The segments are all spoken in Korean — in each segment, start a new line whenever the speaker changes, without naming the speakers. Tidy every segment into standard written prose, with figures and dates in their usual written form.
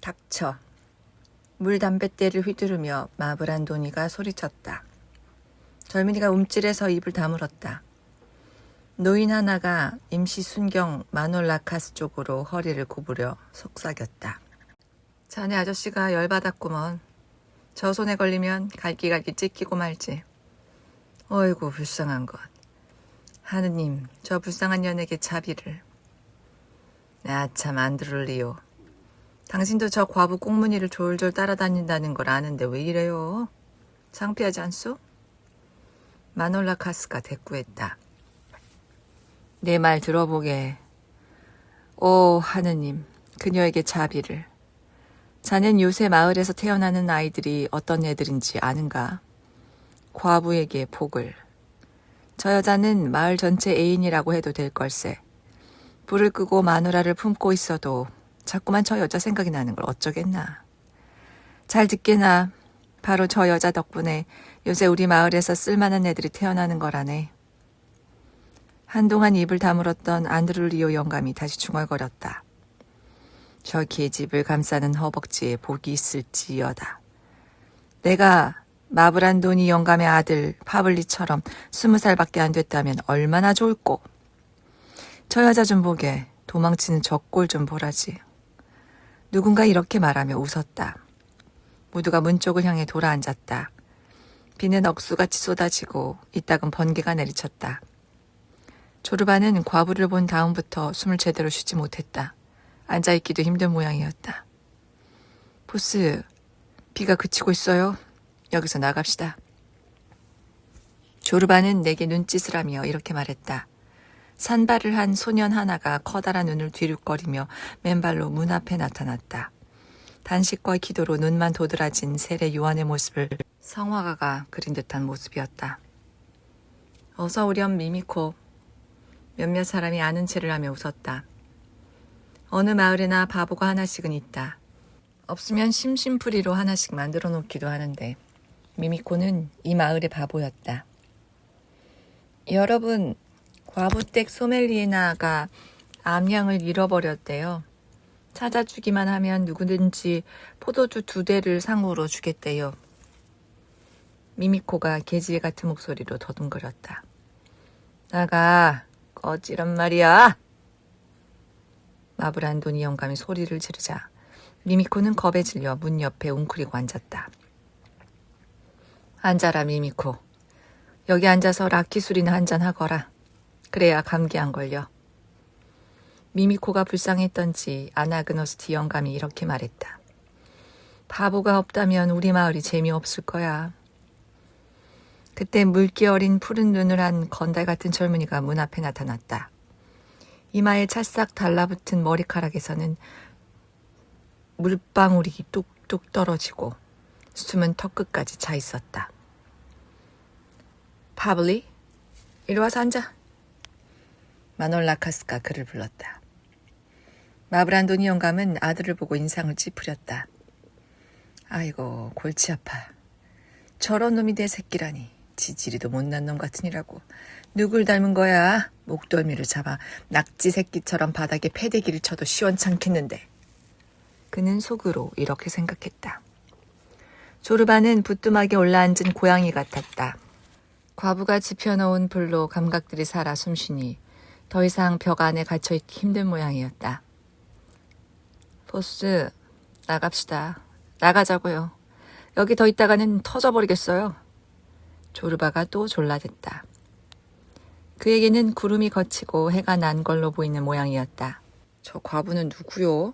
닥쳐. 물 담뱃대를 휘두르며 마브란도니가 소리쳤다. 젊은이가 움찔해서 입을 다물었다. 노인 하나가 임시 순경 마놀라카스 쪽으로 허리를 구부려 속삭였다. 자네 아저씨가 열받았구먼. 저 손에 걸리면 갈기갈기 찢기고 말지. 어이구 불쌍한 것. 하느님, 저 불쌍한 년에게 자비를. 참 안 들을리요. 당신도 저 과부 꽁무니를 졸졸 따라다닌다는 걸 아는데 왜 이래요? 창피하지 않소? 마놀라카스가 대꾸했다. 내 말 들어보게. 오 하느님, 그녀에게 자비를. 자넨 요새 마을에서 태어나는 아이들이 어떤 애들인지 아는가? 과부에게 복을. 저 여자는 마을 전체 애인이라고 해도 될 걸세. 불을 끄고 마누라를 품고 있어도 자꾸만 저 여자 생각이 나는 걸 어쩌겠나. 잘 듣게나. 바로 저 여자 덕분에 요새 우리 마을에서 쓸만한 애들이 태어나는 거라네. 한동안 입을 다물었던 안드룰리오 영감이 다시 중얼거렸다. 저 계집을 감싸는 허벅지에 복이 있을지어다. 내가 마브란도니 영감의 아들 파블리처럼 20살밖에 안 됐다면 얼마나 좋을꼬. 저 여자 좀 보게. 도망치는 저 꼴 좀 보라지. 누군가 이렇게 말하며 웃었다. 모두가 문 쪽을 향해 돌아앉았다. 비는 억수같이 쏟아지고 이따금 번개가 내리쳤다. 조르바는 과부를 본 다음부터 숨을 제대로 쉬지 못했다. 앉아있기도 힘든 모양이었다. 보스, 비가 그치고 있어요. 여기서 나갑시다. 조르바는 내게 눈짓을 하며 이렇게 말했다. 산발을 한 소년 하나가 커다란 눈을 뒤룩거리며 맨발로 문 앞에 나타났다. 단식과 기도로 눈만 도드라진 세례 요한의 모습을 성화가가 그린 듯한 모습이었다. 어서 오렴 미미코. 몇몇 사람이 아는 체를 하며 웃었다. 어느 마을에나 바보가 하나씩은 있다. 없으면 심심풀이로 하나씩 만들어 놓기도 하는데 미미코는 이 마을의 바보였다. 여러분, 과부댁 소멜리에나가 암양을 잃어버렸대요. 찾아주기만 하면 누구든지 포도주 2대를 상으로 주겠대요. 미미코가 개질 같은 목소리로 더듬거렸다. 나가, 꺼지란 말이야. 마브란도니 영감이 소리를 지르자 미미코는 겁에 질려 문 옆에 웅크리고 앉았다. 앉아라 미미코. 여기 앉아서 라키술이나 한잔 하거라. 그래야 감기 안 걸려. 미미코가 불쌍했던지 아나그노스티 영감이 이렇게 말했다. 바보가 없다면 우리 마을이 재미없을 거야. 그때 물기 어린 푸른 눈을 한 건달 같은 젊은이가 문 앞에 나타났다. 이마에 찰싹 달라붙은 머리카락에서는 물방울이 뚝뚝 떨어지고 숨은 턱끝까지 차 있었다. 파블리, 이리 와서 앉아. 마놀라카스가 그를 불렀다. 마브란도니 영감은 아들을 보고 인상을 찌푸렸다. 아이고 골치 아파. 저런 놈이 내 새끼라니. 지지리도 못난 놈 같으니라고. 누굴 닮은 거야? 목덜미를 잡아 낙지 새끼처럼 바닥에 패대기를 쳐도 시원찮겠는데. 그는 속으로 이렇게 생각했다. 조르바는 부뚜막에 올라앉은 고양이 같았다. 과부가 지펴놓은 불로 감각들이 살아 숨쉬니 더 이상 벽 안에 갇혀있기 힘든 모양이었다. 보스, 나갑시다. 나가자고요. 여기 더 있다가는 터져버리겠어요. 조르바가 또 졸라댔다. 그에게는 구름이 걷히고 해가 난 걸로 보이는 모양이었다. 저 과부는 누구요?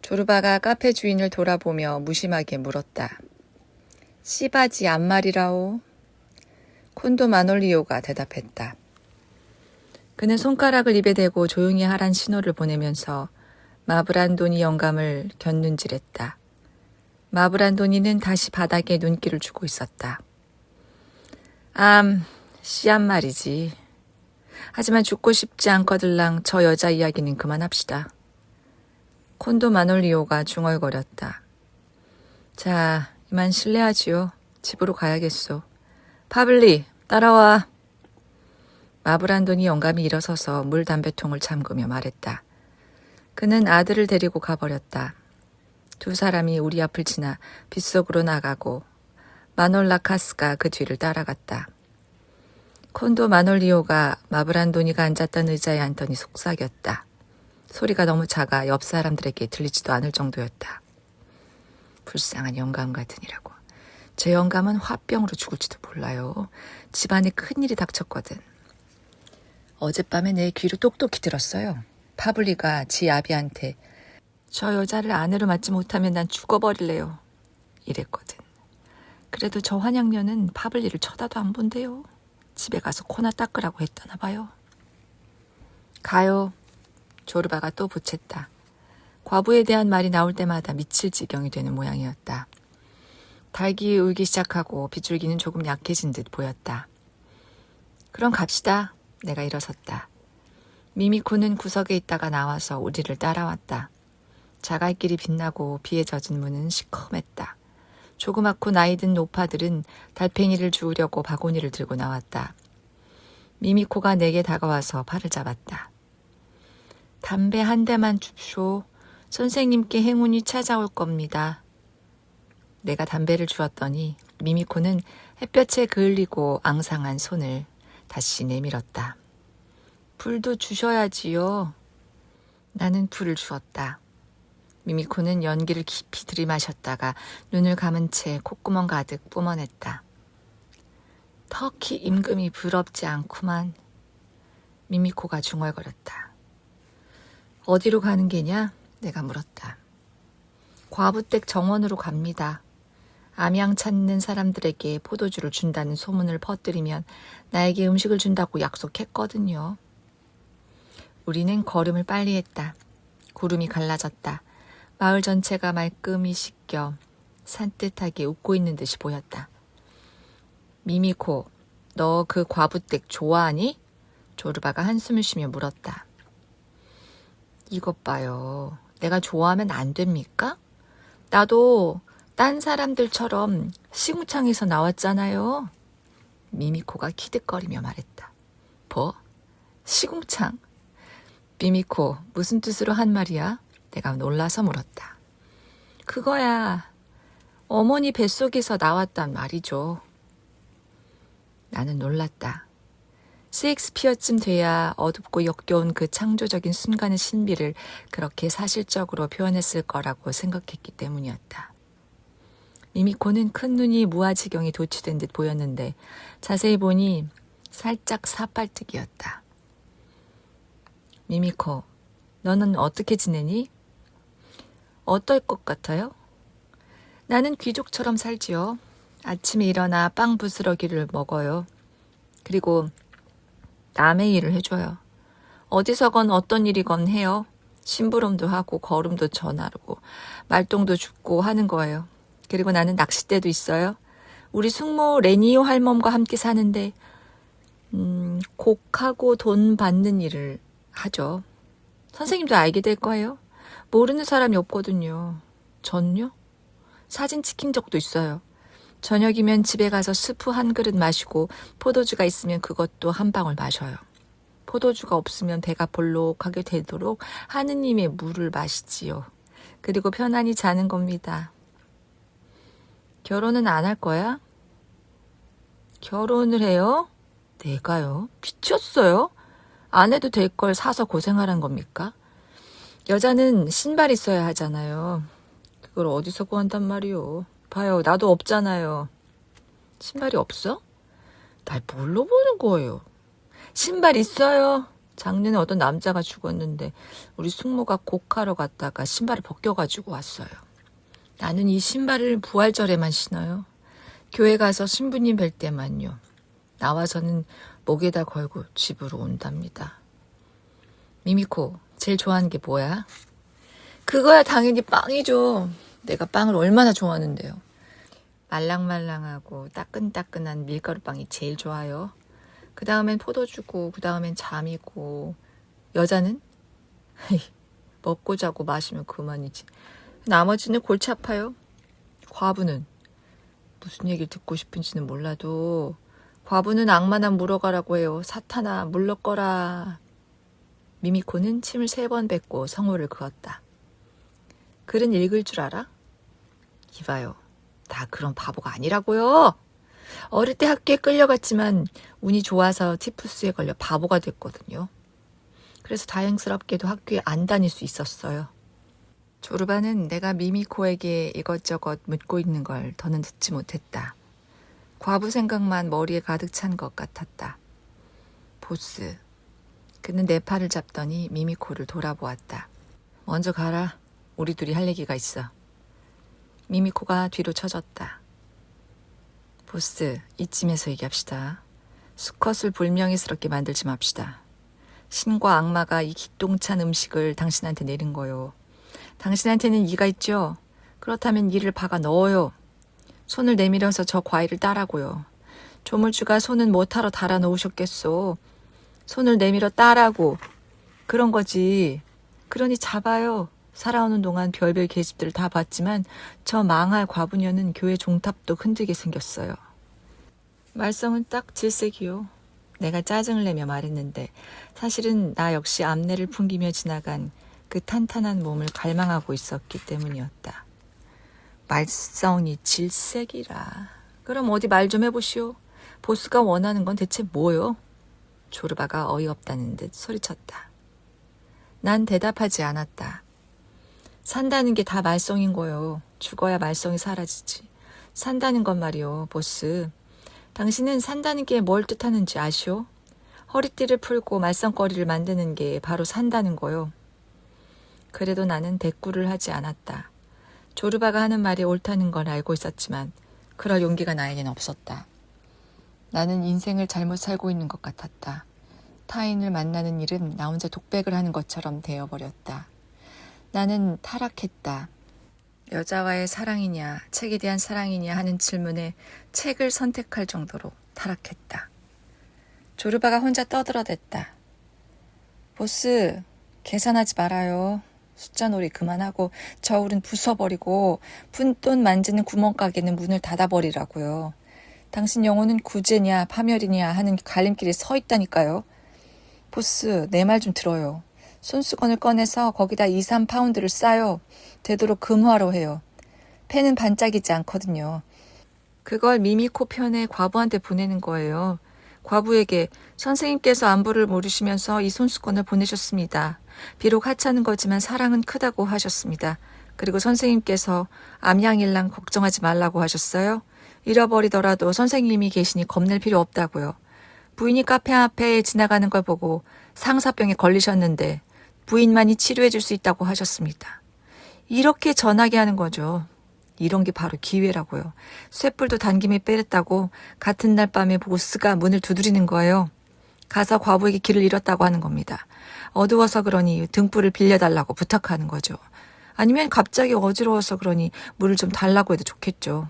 조르바가 카페 주인을 돌아보며 무심하게 물었다. 씨바지 안말이라오. 콘도 마놀리오가 대답했다. 그는 손가락을 입에 대고 조용히 하란 신호를 보내면서 마브란도니 영감을 곁눈질했다. 마브란도니는 다시 바닥에 눈길을 주고 있었다. 씨앗 말이지. 하지만 죽고 싶지 않거들랑 저 여자 이야기는 그만합시다. 콘도 마놀리오가 중얼거렸다. 자, 이만 실례하지요. 집으로 가야겠소. 파블리, 따라와. 마브란도니 영감이 일어서서 물 담배통을 잠그며 말했다. 그는 아들을 데리고 가버렸다. 두 사람이 우리 앞을 지나 빗속으로 나가고 마놀라 카스가 그 뒤를 따라갔다. 콘도 마놀리오가 마브란도니가 앉았던 의자에 앉더니 속삭였다. 소리가 너무 작아 옆 사람들에게 들리지도 않을 정도였다. 불쌍한 영감 같으니라고. 제 영감은 화병으로 죽을지도 몰라요. 집안에 큰일이 닥쳤거든. 어젯밤에 내 귀로 똑똑히 들었어요. 파블리가 지 아비한테 저 여자를 아내로 맞지 못하면 난 죽어버릴래요. 이랬거든. 그래도 저 환양녀는 파블리를 쳐다도 안 본대요. 집에 가서 코나 닦으라고 했다나 봐요. 가요. 조르바가 또 보챘다. 과부에 대한 말이 나올 때마다 미칠 지경이 되는 모양이었다. 닭이 울기 시작하고 빗줄기는 조금 약해진 듯 보였다. 그럼 갑시다. 내가 일어섰다. 미미코는 구석에 있다가 나와서 우리를 따라왔다. 자갈길이 빛나고 비에 젖은 문은 시커맸다. 조그맣고 나이든 노파들은 달팽이를 주우려고 바구니를 들고 나왔다. 미미코가 내게 다가와서 팔을 잡았다. 담배 한 대만 줍쇼. 선생님께 행운이 찾아올 겁니다. 내가 담배를 주었더니 미미코는 햇볕에 그을리고 앙상한 손을 다시 내밀었다. 불도 주셔야지요. 나는 불을 주었다. 미미코는 연기를 깊이 들이마셨다가 눈을 감은 채 콧구멍 가득 뿜어냈다. 터키 임금이 부럽지 않구만. 미미코가 중얼거렸다. 어디로 가는 게냐? 내가 물었다. 과부댁 정원으로 갑니다. 암양 찾는 사람들에게 포도주를 준다는 소문을 퍼뜨리면 나에게 음식을 준다고 약속했거든요. 우리는 걸음을 빨리 했다. 구름이 갈라졌다. 마을 전체가 말끔히 씻겨 산뜻하게 웃고 있는 듯이 보였다. 미미코, 너 그 과부댁 좋아하니? 조르바가 한숨을 쉬며 물었다. 이것 봐요. 내가 좋아하면 안 됩니까? 나도 딴 사람들처럼 시궁창에서 나왔잖아요. 미미코가 키득거리며 말했다. 뭐? 시궁창? 미미코, 무슨 뜻으로 한 말이야? 내가 놀라서 물었다. 그거야. 어머니 뱃속에서 나왔단 말이죠. 나는 놀랐다. 셰익스피어쯤 돼야 어둡고 역겨운 그 창조적인 순간의 신비를 그렇게 사실적으로 표현했을 거라고 생각했기 때문이었다. 미미코는 큰 눈이 무아지경에 도취된 듯 보였는데 자세히 보니 살짝 사빨뜨기였다. 미미코, 너는 어떻게 지내니? 어떨 것 같아요? 나는 귀족처럼 살지요. 아침에 일어나 빵 부스러기를 먹어요. 그리고 남의 일을 해줘요. 어디서건 어떤 일이건 해요. 심부름도 하고 걸음도 전하고 말똥도 줍고 하는 거예요. 그리고 나는 낚싯대도 있어요. 우리 숙모 레니오 할멈과 함께 사는데 곡하고 돈 받는 일을 하죠. 선생님도 알게 될 거예요. 모르는 사람이 없거든요. 전요? 사진 찍힌 적도 있어요. 저녁이면 집에 가서 스프 한 그릇 마시고 포도주가 있으면 그것도 한 방울 마셔요. 포도주가 없으면 배가 볼록하게 되도록 하느님의 물을 마시지요. 그리고 편안히 자는 겁니다. 결혼은 안 할 거야? 결혼을 해요? 내가요? 미쳤어요? 안 해도 될 걸 사서 고생하란 겁니까? 여자는 신발 있어야 하잖아요. 그걸 어디서 구한단 말이요. 봐요, 나도 없잖아요. 신발이 없어? 날 뭘로 보는 거예요? 신발 있어요. 작년에 어떤 남자가 죽었는데 우리 숙모가 곡하러 갔다가 신발을 벗겨가지고 왔어요. 나는 이 신발을 부활절에만 신어요. 교회 가서 신부님 뵐 때만요. 나와서는 목에다 걸고 집으로 온답니다. 미미코, 제일 좋아하는 게 뭐야? 그거야 당연히 빵이죠. 내가 빵을 얼마나 좋아하는데요. 말랑말랑하고 따끈따끈한 밀가루빵이 제일 좋아요. 그 다음엔 포도주고 그 다음엔 잠이고. 여자는? 먹고 자고 마시면 그만이지. 나머지는 골치 아파요. 과부는? 무슨 얘기를 듣고 싶은지는 몰라도 과부는 악마나 물어가라고 해요. 사탄아 물러거라. 미미코는 침을 3번 뱉고 성호를 그었다. 글은 읽을 줄 알아? 이봐요. 다 그런 바보가 아니라고요. 어릴 때 학교에 끌려갔지만 운이 좋아서 티푸스에 걸려 바보가 됐거든요. 그래서 다행스럽게도 학교에 안 다닐 수 있었어요. 조르바는 내가 미미코에게 이것저것 묻고 있는 걸 더는 듣지 못했다. 과부 생각만 머리에 가득 찬 것 같았다. 보스. 그는 내 팔을 잡더니 미미코를 돌아보았다. 먼저 가라. 우리 둘이 할 얘기가 있어. 미미코가 뒤로 처졌다. 보스, 이쯤에서 얘기합시다. 수컷을 불명예스럽게 만들지 맙시다. 신과 악마가 이 기똥찬 음식을 당신한테 내린 거요. 당신한테는 이가 있죠? 그렇다면 이를 박아 넣어요. 손을 내밀어서 저 과일을 따라고요. 조물주가 손은 못하러 달아 놓으셨겠소. 손을 내밀어 따라고. 그런 거지. 그러니 잡아요. 살아오는 동안 별별 계집들을 다 봤지만 저 망할 과부녀는 교회 종탑도 흔들게 생겼어요. 말썽은 딱 질색이요. 내가 짜증을 내며 말했는데 사실은 나 역시 암내를 풍기며 지나간 그 탄탄한 몸을 갈망하고 있었기 때문이었다. 말썽이 질색이라. 그럼 어디 말 좀 해보시오. 보스가 원하는 건 대체 뭐요? 조르바가 어이없다는 듯 소리쳤다. 난 대답하지 않았다. 산다는 게 다 말썽인 거요. 죽어야 말썽이 사라지지. 산다는 건 말이요, 보스. 당신은 산다는 게 뭘 뜻하는지 아시오? 허리띠를 풀고 말썽거리를 만드는 게 바로 산다는 거요. 그래도 나는 대꾸를 하지 않았다. 조르바가 하는 말이 옳다는 걸 알고 있었지만 그럴 용기가 나에겐 없었다. 나는 인생을 잘못 살고 있는 것 같았다. 타인을 만나는 일은 나 혼자 독백을 하는 것처럼 되어버렸다. 나는 타락했다. 여자와의 사랑이냐, 책에 대한 사랑이냐 하는 질문에 책을 선택할 정도로 타락했다. 조르바가 혼자 떠들어댔다. 보스, 계산하지 말아요. 숫자 놀이 그만하고 저울은 부숴버리고 푼돈 만지는 구멍가게는 문을 닫아버리라고요. 당신 영혼은 구제냐 파멸이냐 하는 갈림길에 서 있다니까요. 보스, 내 말 좀 들어요. 손수건을 꺼내서 거기다 2, 3파운드를 싸요. 되도록 금화로 해요. 펜은 반짝이지 않거든요. 그걸 미미코 편에 과부한테 보내는 거예요. 과부에게 선생님께서 안부를 모르시면서 이 손수건을 보내셨습니다. 비록 하찮은 거지만 사랑은 크다고 하셨습니다. 그리고 선생님께서 암양일랑 걱정하지 말라고 하셨어요. 잃어버리더라도 선생님이 계시니 겁낼 필요 없다고요. 부인이 카페 앞에 지나가는 걸 보고 상사병에 걸리셨는데 부인만이 치료해 줄 수 있다고 하셨습니다. 이렇게 전하게 하는 거죠. 이런 게 바로 기회라고요. 쇳불도 단김에 빼랬다고 같은 날 밤에 보스가 문을 두드리는 거예요. 가서 과부에게 길을 잃었다고 하는 겁니다. 어두워서 그러니 등불을 빌려달라고 부탁하는 거죠. 아니면 갑자기 어지러워서 그러니 물을 좀 달라고 해도 좋겠죠.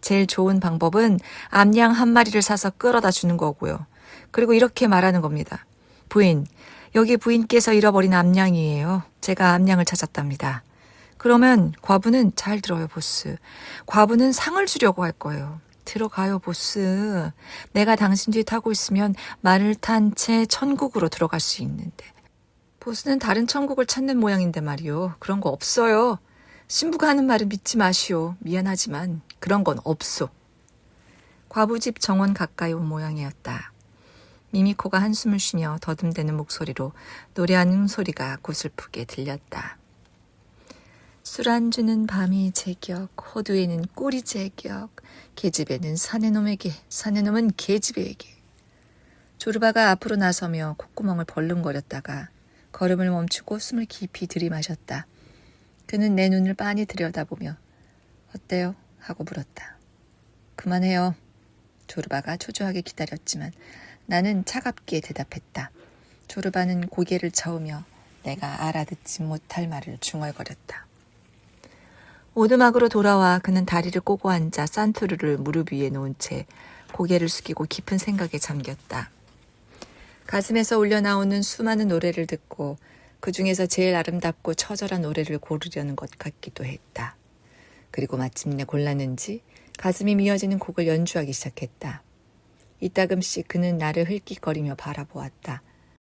제일 좋은 방법은 암양 한 마리를 사서 끌어다 주는 거고요. 그리고 이렇게 말하는 겁니다. 부인, 여기 부인께서 잃어버린 암양이에요. 제가 암양을 찾았답니다. 그러면 과부는 잘 들어요, 보스. 과부는 상을 주려고 할 거예요. 들어가요, 보스. 내가 당신 뒤에 타고 있으면 말을 탄 채 천국으로 들어갈 수 있는데. 보스는 다른 천국을 찾는 모양인데 말이요. 그런 거 없어요. 신부가 하는 말은 믿지 마시오. 미안하지만 그런 건 없소. 과부집 정원 가까이 온 모양이었다. 미미코가 한숨을 쉬며 더듬대는 목소리로 노래하는 소리가 고슬프게 들렸다. 술안주는 밤이 제격, 호두에는 꿀이 제격, 계집애는 사내놈에게, 사내놈은 계집애에게. 조르바가 앞으로 나서며 콧구멍을 벌렁거렸다가 걸음을 멈추고 숨을 깊이 들이마셨다. 그는 내 눈을 빤히 들여다보며 어때요? 하고 물었다. 그만해요. 조르바가 초조하게 기다렸지만 나는 차갑게 대답했다. 조르바는 고개를 저으며 내가 알아듣지 못할 말을 중얼거렸다. 오두막으로 돌아와 그는 다리를 꼬고 앉아 산투르를 무릎 위에 놓은 채 고개를 숙이고 깊은 생각에 잠겼다. 가슴에서 울려나오는 수많은 노래를 듣고 그 중에서 제일 아름답고 처절한 노래를 고르려는 것 같기도 했다. 그리고 마침내 골랐는지 가슴이 미어지는 곡을 연주하기 시작했다. 이따금씩 그는 나를 흘낏거리며 바라보았다.